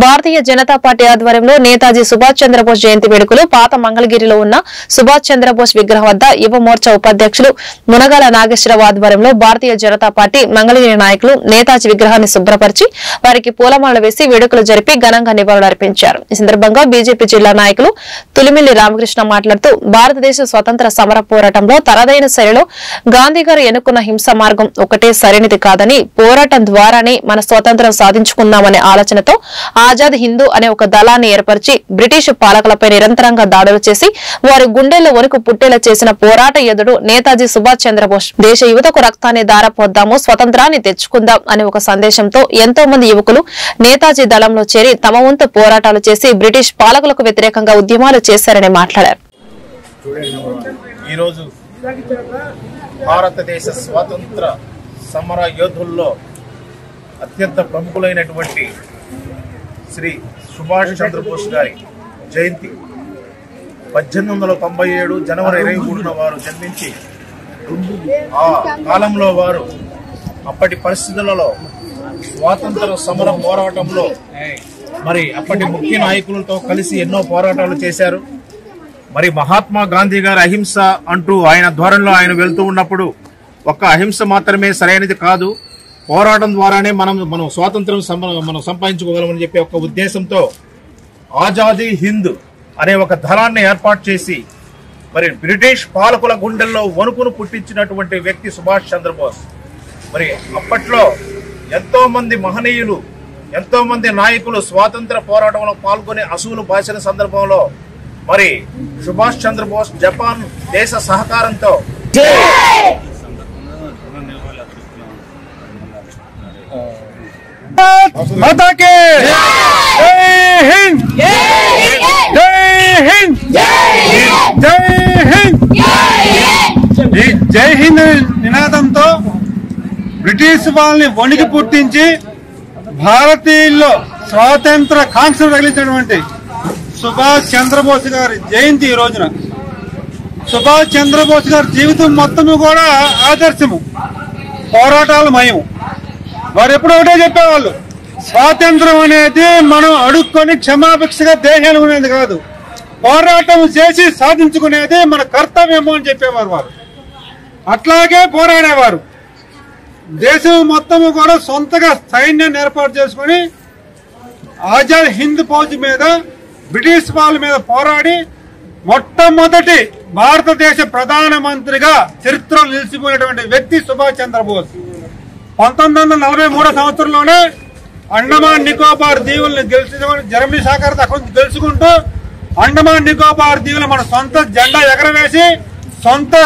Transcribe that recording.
Bharatiya Janata party ఆధ్వర్యంలో నేతాజీ సుభాష్ చంద్రబోస్ జయంతి వేడుకలు పాత మంగళగిరిలో ఉన్న సుభాష్ చంద్రబోస్ విగ్రహం వద్ద యువ మోర్చా ఉపాధ్యక్షులు మునగాల నాగేశ్వరరావు ఆధ్వర్యంలో భారతీయ జనతా పార్టీ మంగళగిరి నాయకులు నేతాజీ విగ్రహాన్ని శుభ్రపరిచి వారికి పూలమాల వేసి వేడుకలు జరిపి ఘనంగా నివాళులర్పించారు. ఈ సందర్భంగా బీజేపీ జిల్లా నాయకులు తులిమిల్లి రామకృష్ణ మాట్లాడుతూ భారతదేశ స్వతంత్ర సమర పోరాటంలో తనదైన శైలిలో గాంధీ గారు ఎన్నుకున్న హింస మార్గం ఒకటే సరైనది కాదని, పోరాటం ద్వారానే మన స్వాతంత్ర్యం సాధించుకున్నామనే ఆలోచనతో ఆజాద్ హిందూ అనే ఒక దళాన్ని ఏర్పరిచి బ్రిటిష్ పాలకులపై నిరంతరంగా దాడులు చేసి వారి గుండెల్లో వణుకు పుట్టేలా చేసిన పోరాట యోధుడు నేతాజీ సుభాష్ చంద్రబోస్. దేశ యువతకు రక్తాన్ని దారపోద్దాము, స్వతంత్రాన్ని తెచ్చుకుందాం అనే ఒక సందేశంతో ఎంతో మంది యువకులు నేతాజీ దళంలో చేరి తమ వంతు పోరాటాలు చేసి బ్రిటిష్ పాలకులకు వ్యతిరేకంగా ఉద్యమాలు చేశారని మాట్లాడారు. ఈరోజు భారతదేశ స్వాతంత్ర సమర యోధుల్లో అత్యంత ప్రముఖులైనటువంటి శ్రీ సుభాష్ చంద్రబోస్ గారి జయంతి 1897 జనవరి 23న వారు జన్మించి ఆ కాలంలో వారు అప్పటి పరిస్థితులలో స్వాతంత్ర సమర పోరాటంలో మరి అప్పటి ముఖ్య నాయకులతో కలిసి ఎన్నో పోరాటాలు చేశారు. మరి మహాత్మా గాంధీ గారి అహింస అంటూ ఆయన ధోరణిలో ఆయన వెళ్తూ ఉన్నప్పుడు ఒక్క అహింస మాత్రమే సరైనది కాదు, పోరాటం ద్వారానే మనం స్వాతంత్రం మనం సంపాదించుకోగలమని చెప్పే ఒక ఉద్దేశంతో ఆజాదీ హింద్ అనే ఒక దళాన్ని ఏర్పాటు చేసి మరి బ్రిటిష్ పాలకుల గుండెల్లో వణుకును పుట్టించినటువంటి వ్యక్తి సుభాష్ చంద్రబోస్. మరి అప్పట్లో ఎంతో మంది మహనీయులు, ఎంతో మంది నాయకులు స్వాతంత్ర పోరాటంలో పాల్గొని అసువులు బాసిన సందర్భంలో మరి సుభాష్ చంద్రబోస్ జపాన్ దేశ సహకారంతో माता के जय हिंद, जय हिंद, जय हिंद, జై హింద్ నినాదంతో బ్రిటిష్ వాళ్ళని వణికి పుట్టించి భారతీయుల్లో స్వాతంత్ర కాంక్షను తగిలించినటువంటి సుభాష్ చంద్రబోస్ గారి జయంతి ఈ రోజున. సుభాష్ చంద్రబోస్ గారి జీవితం మొత్తము కూడా ఆదర్శము, పోరాటాల మయం. వారు ఎప్పుడు ఒకటే చెప్పేవాళ్ళు, స్వాతంత్రం అనేది మనం అడుక్కొని క్షమాభిక్షగా దేశాలు కొనేది కాదు, పోరాటం చేసి సాధించుకునేది మన కర్తవ్యము అని చెప్పేవారు. వారు అట్లాగే పోరాడేవారు. దేశం మొత్తము కూడా సొంతగా సైన్యాన్ని ఏర్పాటు చేసుకుని ఆజాద్ హింద్ ఫౌజ్ మీద బ్రిటిష్ వాళ్ళ మీద పోరాడి మొట్టమొదటి భారతదేశ ప్రధానమంత్రిగా చరిత్రలో నిలిచిపోయినటువంటి వ్యక్తి సుభాష్ చంద్రబోస్. 1943 సంవత్సరంలోనే అండమాన్ నికోబార్ దీవుల్ని జర్మనీ సహకారంతో అక్కడ గెలుచుకుంటూ అండమాన్ నికోబార్ దీవులు మన సొంత జెండా ఎగరవేసి సొంత